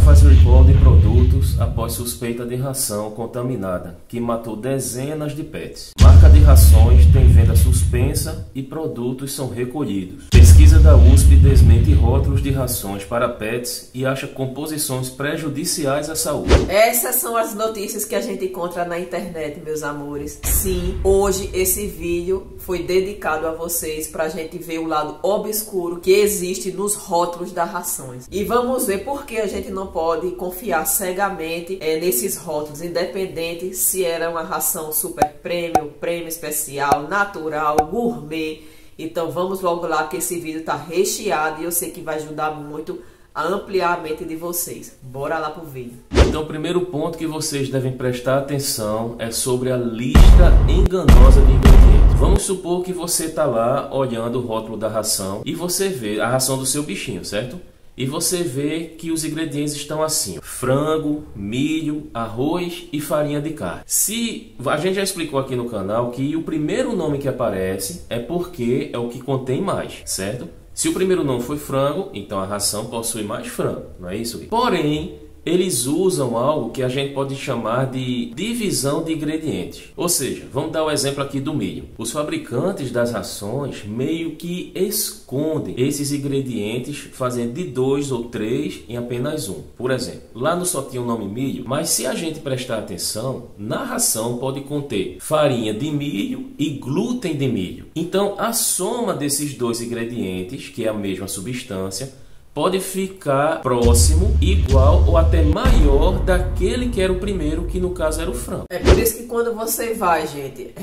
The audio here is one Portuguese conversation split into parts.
faz recall de produtos após suspeita de ração contaminada, que matou dezenas de pets. Marca de rações tem venda suspensa e produtos são recolhidos. Pesquisa da USP desmente rótulos de rações para pets e acha composições prejudiciais à saúde. Essas são as notícias que a gente encontra na internet, meus amores. Sim, hoje esse vídeo foi dedicado a vocês para a gente ver o lado obscuro que existe nos rótulos das rações. E vamos ver por que a gente não pode confiar cegamente nesses rótulos, independente se era uma ração super prêmio, prêmio especial, natural, gourmet. Então vamos logo lá que esse vídeo está recheado e eu sei que vai ajudar muito a ampliar a mente de vocês. Bora lá pro vídeo. Então o primeiro ponto que vocês devem prestar atenção é sobre a lista enganosa de ingredientes. Vamos supor que você está lá olhando o rótulo da ração e você vê a ração do seu bichinho, certo? E você vê que os ingredientes estão assim: frango, milho, arroz e farinha de carne. Se a gente já explicou aqui no canal que o primeiro nome que aparece é porque é o que contém mais, certo? Se o primeiro nome foi frango, então a ração possui mais frango, não é isso? Porém, eles usam algo que a gente pode chamar de divisão de ingredientes. Ou seja, vamos dar o exemplo aqui do milho. Os fabricantes das rações meio que escondem esses ingredientes, fazendo de 2 ou 3 em apenas um. Por exemplo, lá no só tinha o nome milho, mas se a gente prestar atenção, na ração pode conter farinha de milho e glúten de milho. Então, a soma desses dois ingredientes, que é a mesma substância, pode ficar próximo, igual ou até maior daquele que era o primeiro, que no caso era o frango. É por isso que quando você vai, gente,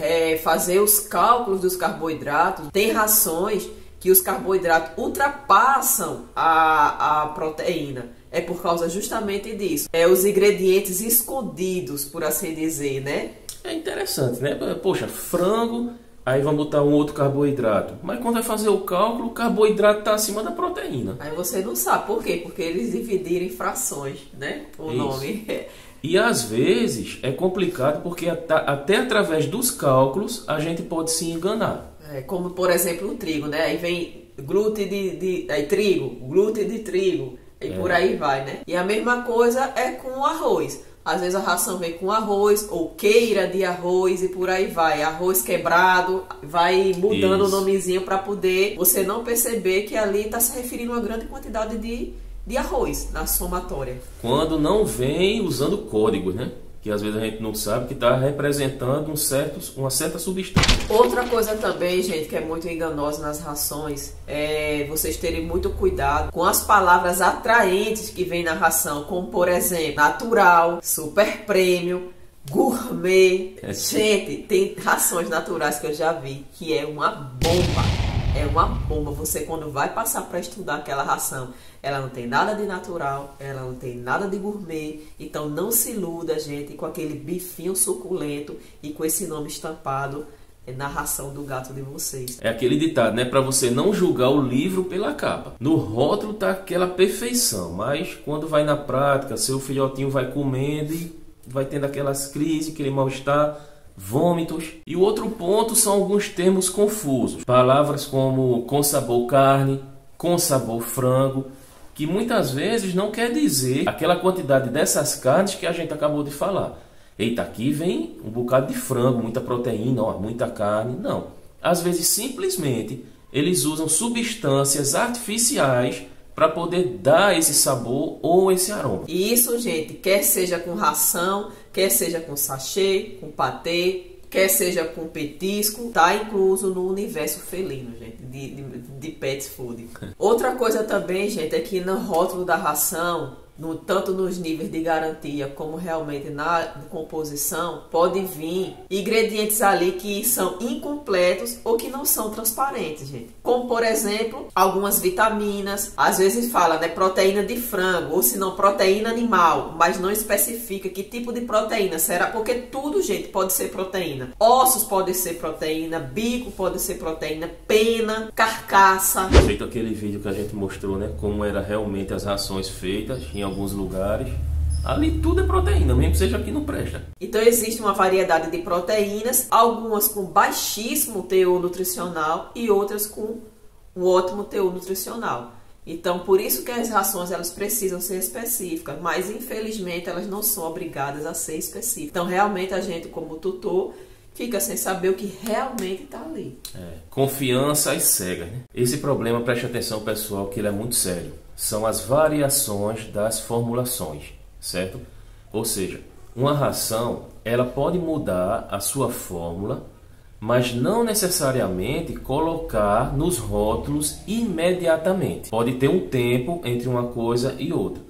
fazer os cálculos dos carboidratos, tem rações que os carboidratos ultrapassam a proteína. É por causa justamente disso. Os ingredientes escondidos, por assim dizer, né? É interessante, né? Poxa, frango... Aí vamos botar um outro carboidrato. Mas quando vai fazer o cálculo, o carboidrato está acima da proteína. Aí você não sabe por quê? Porque eles dividiram em frações, né? O nome. E às vezes é complicado porque até através dos cálculos a gente pode se enganar. Como por exemplo o trigo, né? Aí vem glúten aí trigo, glúten de trigo. E por aí vai, né? E a mesma coisa é com o arroz. Às vezes a ração vem com arroz ou queira de arroz e por aí vai. Arroz quebrado, vai mudando o nomezinho para poder você não perceber que ali está se referindo a uma grande quantidade de arroz na somatória. Quando não vem usando códigos, né? Que às vezes a gente não sabe que está representando uma certa substância. Outra coisa também, gente, que é muito enganosa nas rações é vocês terem muito cuidado com as palavras atraentes que vem na ração, como por exemplo, natural, super prêmio, gourmet. Gente, tem rações naturais que eu já vi que é uma bomba. É uma bomba. Você quando vai passar para estudar aquela ração, ela não tem nada de natural, ela não tem nada de gourmet. Então não se iluda, gente, com aquele bifinho suculento e com esse nome estampado na ração do gato de vocês. É aquele ditado, né? Para você não julgar o livro pela capa. No rótulo tá aquela perfeição, mas quando vai na prática, seu filhotinho vai comendo e vai tendo aquelas crises, aquele mal-estar, vômitos. E o outro ponto são alguns termos confusos. Palavras como com sabor carne, com sabor frango, que muitas vezes não quer dizer aquela quantidade dessas carnes que a gente acabou de falar. Eita, aqui vem um bocado de frango, muita proteína, ó, muita carne. Não. Às vezes simplesmente eles usam substâncias artificiais para poder dar esse sabor ou esse aroma. E isso, gente, quer seja com ração, quer seja com sachê, com patê, quer seja com petisco, tá incluso no universo felino, gente, de pet food. Outra coisa também, gente, é que no rótulo da ração, tanto nos níveis de garantia como realmente na composição, pode vir ingredientes ali que são incompletos ou que não são transparentes, gente. Como, por exemplo, algumas vitaminas. Às vezes fala, né, proteína de frango, ou se não, proteína animal, mas não especifica que tipo de proteína. Será? Porque tudo, gente, pode ser proteína. Ossos pode ser proteína, bico pode ser proteína, pena, carcaça. Feito aquele vídeo que a gente mostrou, né, como era realmente as rações feitas em alguns lugares, ali tudo é proteína, mesmo que seja aqui não presta. Então existe uma variedade de proteínas, algumas com baixíssimo teor nutricional e outras com um ótimo teor nutricional. Então, por isso que as rações elas precisam ser específicas, mas infelizmente elas não são obrigadas a ser específicas. Então, realmente a gente, como tutor, fica sem saber o que realmente está ali. Confiança às cegas, né? Esse problema, preste atenção, pessoal, que ele é muito sério. São as variações das formulações, certo? Ou seja, uma ração, ela pode mudar a sua fórmula, mas não necessariamente colocar nos rótulos imediatamente. Pode ter um tempo entre uma coisa e outra.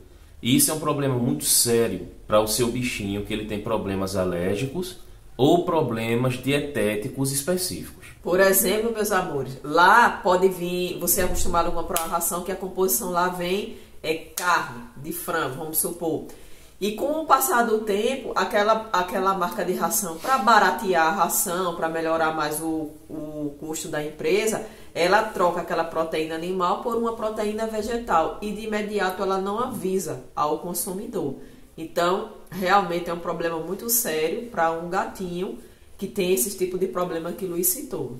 E isso é um problema muito sério para o seu bichinho, que ele tem problemas alérgicos ou problemas dietéticos específicos. Por exemplo, meus amores, lá pode vir, você é acostumado a comprar uma ração que a composição lá vem carne de frango, vamos supor. E com o passar do tempo, aquela marca de ração, para baratear a ração, para melhorar mais o custo da empresa, ela troca aquela proteína animal por uma proteína vegetal e de imediato ela não avisa ao consumidor. Então, realmente é um problema muito sério para um gatinho que tem esse tipo de problema que o Luiz citou.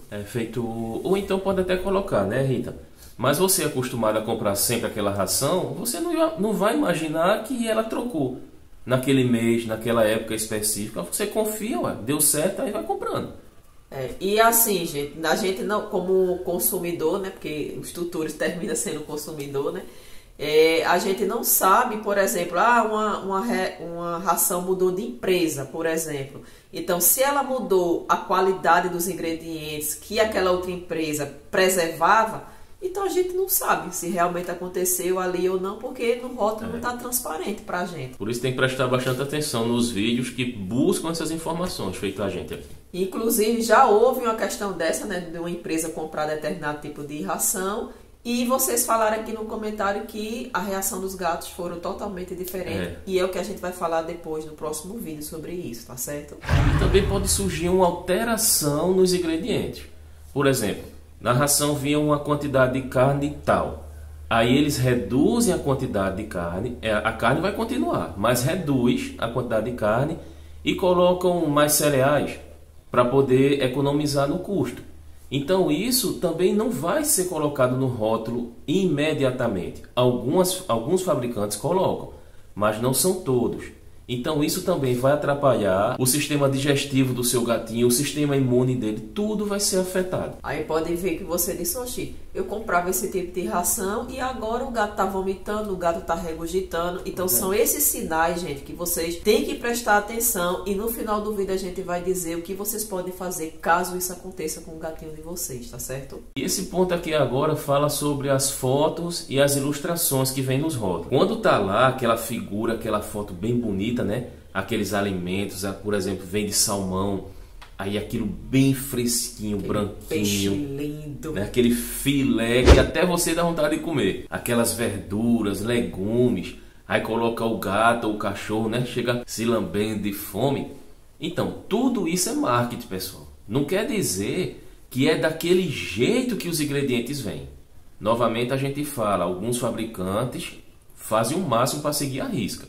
Ou então pode até colocar, né, Rita? Mas você é acostumado a comprar sempre aquela ração, você não vai imaginar que ela trocou naquele mês, naquela época específica. Você confia, deu certo, aí vai comprando. E assim, gente, a gente não, como consumidor, né, porque os tutores terminam sendo consumidor, né, a gente não sabe, por exemplo, uma ração mudou de empresa, por exemplo. Então, se ela mudou a qualidade dos ingredientes que aquela outra empresa preservava, então a gente não sabe se realmente aconteceu ali ou não, porque no rótulo não está transparente para a gente. Por isso tem que prestar bastante atenção nos vídeos que buscam essas informações, feito a gente aqui. Inclusive, já houve uma questão dessa, né, de uma empresa comprar determinado tipo de ração, e vocês falaram aqui no comentário que a reação dos gatos foram totalmente diferentes. E é o que a gente vai falar depois no próximo vídeo sobre isso, tá certo? E também pode surgir uma alteração nos ingredientes. Por exemplo, na ração vinha uma quantidade de carne tal. Aí eles reduzem a quantidade de carne, a carne vai continuar, mas reduz a quantidade de carne e colocam mais cereais para poder economizar no custo. Então isso também não vai ser colocado no rótulo imediatamente. Alguns fabricantes colocam, mas não são todos. Então isso também vai atrapalhar o sistema digestivo do seu gatinho, o sistema imune dele, tudo vai ser afetado. Aí pode ver que você disse, oxi, eu comprava esse tipo de ração e agora o gato está vomitando, o gato está regurgitando. Então são esses sinais, gente, que vocês têm que prestar atenção e no final do vídeo a gente vai dizer o que vocês podem fazer caso isso aconteça com o gatinho de vocês, tá certo? E esse ponto aqui agora fala sobre as fotos e as ilustrações que vem nos rótulos. Quando tá lá aquela figura, aquela foto bem bonita, né? Aqueles alimentos, por exemplo, vem de salmão, aí aquilo bem fresquinho, aquele branquinho, peixe lindo, né? Aquele filé que até você dá vontade de comer, aquelas verduras, legumes, aí coloca o gato ou o cachorro, né? Chega se lambendo de fome. Então, tudo isso é marketing, pessoal. Não quer dizer que é daquele jeito que os ingredientes vêm. Novamente a gente fala, alguns fabricantes fazem o máximo para seguir a risca.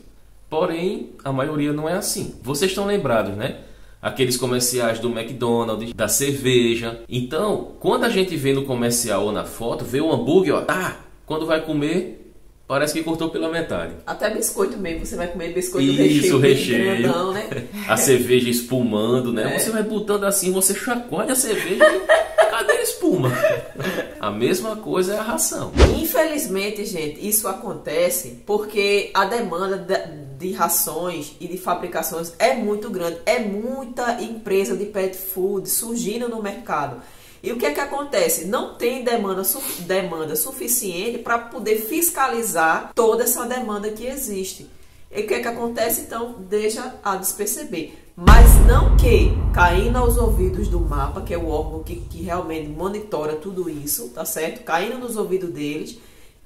Porém, a maioria não é assim. Vocês estão lembrados, né? Aqueles comerciais do McDonald's, da cerveja. Então, quando a gente vê no comercial ou na foto, vê o hambúrguer, ó, quando vai comer, parece que cortou pela metade. Até biscoito mesmo, você vai comer biscoito recheio, grandão, né? A cerveja espumando, né? Você vai botando assim, você chacoalha a cerveja e cadê a espuma? A mesma coisa é a ração. Infelizmente, gente, isso acontece porque a demanda de rações e de fabricações é muito grande. É muita empresa de pet food surgindo no mercado. E o que é que acontece? Não tem demanda suficiente para poder fiscalizar toda essa demanda que existe. E o que é que acontece? Então, deixa a desperceber. Mas não que, caindo aos ouvidos do MAPA, que é o órgão que realmente monitora tudo isso, tá certo? Caindo nos ouvidos deles,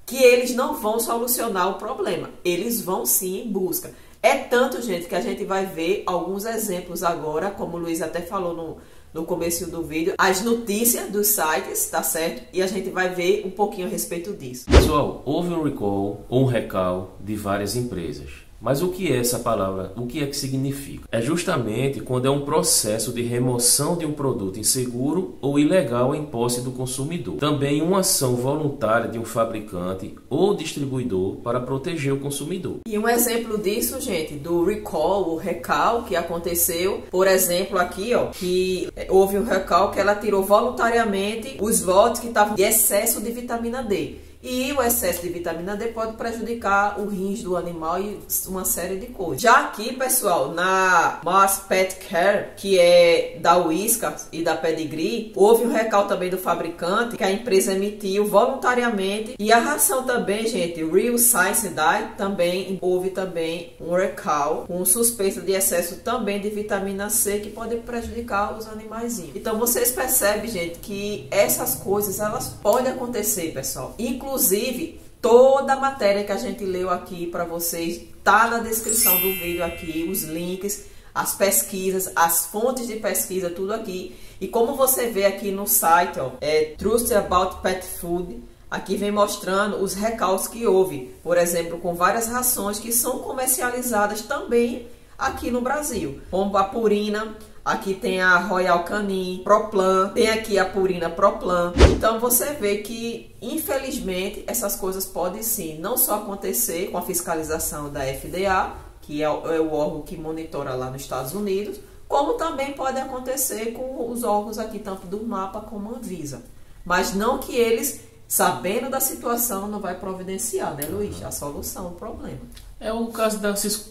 que eles não vão solucionar o problema. Eles vão sim em busca. É tanto, gente, que a gente vai ver alguns exemplos agora, como o Luiz até falou no começo do vídeo, as notícias dos sites, tá certo? E a gente vai ver um pouquinho a respeito disso. Pessoal, houve um recall ou um recal de várias empresas. Mas o que é essa palavra? O que é que significa? É justamente quando é um processo de remoção de um produto inseguro ou ilegal em posse do consumidor. Também uma ação voluntária de um fabricante ou distribuidor para proteger o consumidor. E um exemplo disso, gente, do recall, o recal que aconteceu, por exemplo, aqui, ó, que houve um recal que ela tirou voluntariamente os lotes que estavam de excesso de vitamina D. E o excesso de vitamina D pode prejudicar o rins do animal e uma série de coisas. Já aqui, pessoal, na Mars Pet Care, que é da Whiskas e da Pedigree, houve um recall também do fabricante que a empresa emitiu voluntariamente. E a ração também, gente, Real Science Diet, também houve também um recall com suspeita de excesso também de vitamina C que pode prejudicar os animaizinhos. Então vocês percebem, gente, que essas coisas elas podem acontecer, pessoal. Inclusive, toda a matéria que a gente leu aqui para vocês tá na descrição do vídeo aqui, os links, as pesquisas, as fontes de pesquisa, tudo aqui. E como você vê aqui no site, ó, Truth About Pet Food, aqui vem mostrando os recalls que houve, por exemplo, com várias rações que são comercializadas também aqui no Brasil, como a Purina. Aqui tem a Royal Canin, Proplan, tem aqui a Purina Proplan. Então você vê que, infelizmente, essas coisas podem sim não só acontecer com a fiscalização da FDA, que é o órgão que monitora lá nos Estados Unidos, como também pode acontecer com os órgãos aqui, tanto do MAPA como a Anvisa. Mas não que eles, sabendo da situação, não vai providenciar, né, Luiz? A solução, o problema. É o caso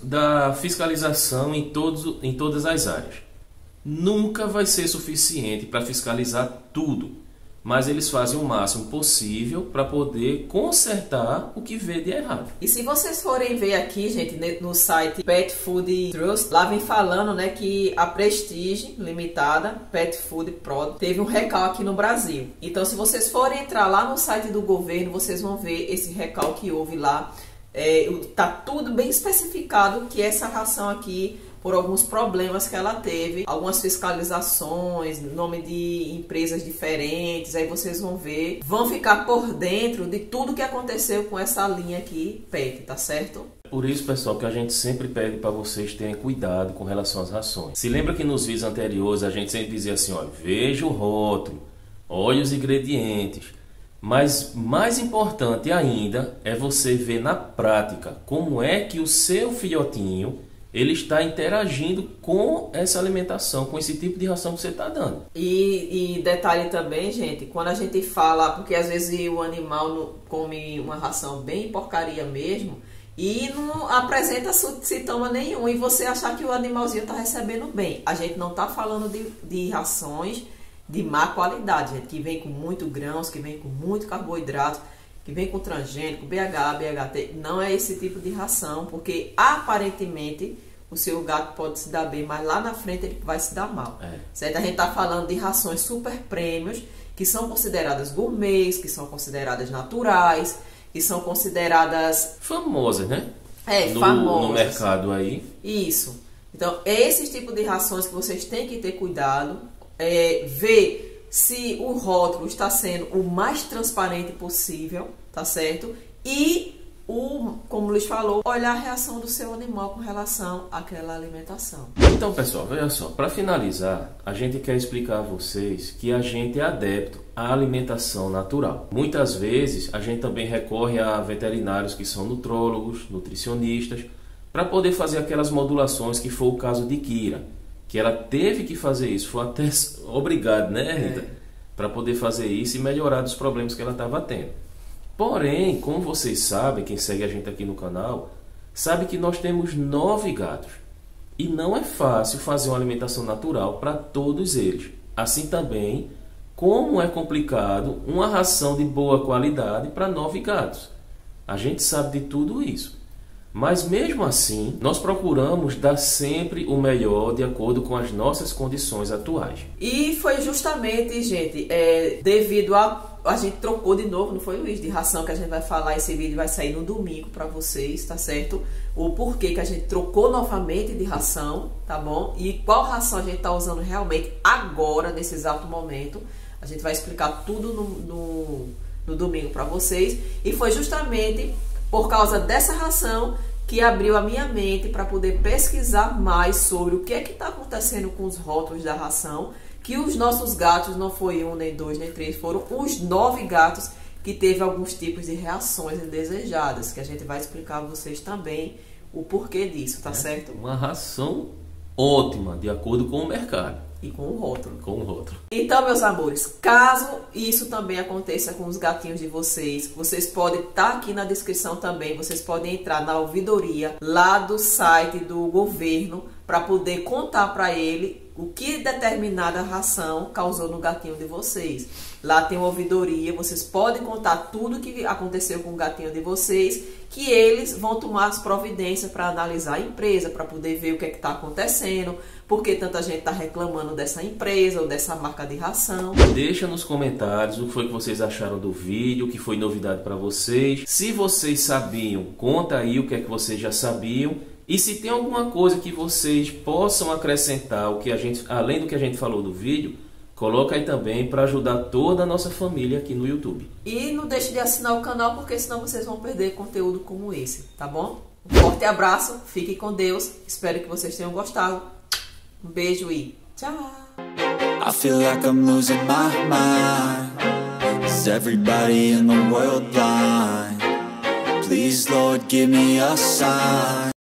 da fiscalização em todas as áreas. Nunca vai ser suficiente para fiscalizar tudo, mas eles fazem o máximo possível para poder consertar o que vê de errado. E se vocês forem ver aqui, gente, no site Pet Food Trust, lá vem falando, né, que a Prestige Limitada, Pet Food Product, teve um recall aqui no Brasil. Então, se vocês forem entrar lá no site do governo, vocês vão ver esse recall que houve lá. Tá tudo bem especificado que essa ração aqui, por alguns problemas que ela teve, algumas fiscalizações, nome de empresas diferentes, aí vocês vão ver, vão ficar por dentro de tudo que aconteceu com essa linha aqui, PET, tá certo? Por isso, pessoal, que a gente sempre pede para vocês terem cuidado com relação às rações. Se lembra que nos vídeos anteriores a gente sempre dizia assim, ó, veja o rótulo, olhe os ingredientes. Mas mais importante ainda é você ver na prática como é que o seu filhotinho ele está interagindo com essa alimentação, com esse tipo de ração que você está dando. E detalhe também, gente, quando a gente fala, porque às vezes o animal come uma ração bem porcaria mesmo e não apresenta sintoma nenhum e você achar que o animalzinho está recebendo bem. A gente não está falando de rações de má qualidade, gente, que vem com muito grãos, que vem com muito carboidrato, que vem com transgênico, BH, BHT, não é esse tipo de ração, porque aparentemente o seu gato pode se dar bem, mas lá na frente ele vai se dar mal. Certo? A gente está falando de rações super prêmios, que são consideradas gourmets, que são consideradas naturais, que são consideradas... famosas, né? Famosas. No mercado aí. Isso. Então, é esse tipo de rações que vocês têm que ter cuidado, ver se o rótulo está sendo o mais transparente possível, tá certo? E, como o Luiz falou, olhar a reação do seu animal com relação àquela alimentação. Então, pessoal, veja só, para finalizar, a gente quer explicar a vocês que a gente é adepto à alimentação natural. Muitas vezes, a gente também recorre a veterinários que são nutrólogos, nutricionistas, para poder fazer aquelas modulações que foi o caso de Kira, que ela teve que fazer isso, foi até obrigado, né, Rita? Para poder fazer isso e melhorar dos problemas que ela estava tendo. Porém, como vocês sabem, quem segue a gente aqui no canal, sabe que nós temos 9 gatos. E não é fácil fazer uma alimentação natural para todos eles. Assim também, como é complicado uma ração de boa qualidade para 9 gatos. A gente sabe de tudo isso. Mas mesmo assim, nós procuramos dar sempre o melhor de acordo com as nossas condições atuais. E foi justamente, gente, devido a gente trocou de novo, não foi, Luiz? De ração, que a gente vai falar, esse vídeo vai sair no domingo para vocês, tá certo? O porquê que a gente trocou novamente de ração, tá bom? E qual ração a gente tá usando realmente agora, nesse exato momento. A gente vai explicar tudo no domingo para vocês. E foi justamente por causa dessa ração que abriu a minha mente para poder pesquisar mais sobre o que é que está acontecendo com os rótulos da ração, que os nossos gatos, não foi um, nem dois, nem três, foram os 9 gatos que teve alguns tipos de reações indesejadas, que a gente vai explicar a vocês também o porquê disso, tá certo? Uma ração ótima, de acordo com o mercado. E com o rótulo. Com o rótulo. Então, meus amores, caso isso também aconteça com os gatinhos de vocês, vocês podem estar aqui na descrição também, vocês podem entrar na ouvidoria lá do site do governo para poder contar para ele o que determinada ração causou no gatinho de vocês. Lá tem uma ouvidoria, vocês podem contar tudo que aconteceu com o gatinho de vocês, que eles vão tomar as providências para analisar a empresa, para poder ver o que é que está acontecendo, porque tanta gente está reclamando dessa empresa ou dessa marca de ração. Deixa nos comentários o que foi que vocês acharam do vídeo, o que foi novidade para vocês. Se vocês sabiam, conta aí o que é que vocês já sabiam. E se tem alguma coisa que vocês possam acrescentar, o que além do que a gente falou do vídeo, coloca aí também para ajudar toda a nossa família aqui no YouTube. E não deixe de assinar o canal, porque senão vocês vão perder conteúdo como esse, tá bom? Um forte abraço, fiquem com Deus, espero que vocês tenham gostado. Um beijo e tchau! I feel like I'm losing my mind. Is everybody in the world blind? Please, Lord, give me a sign.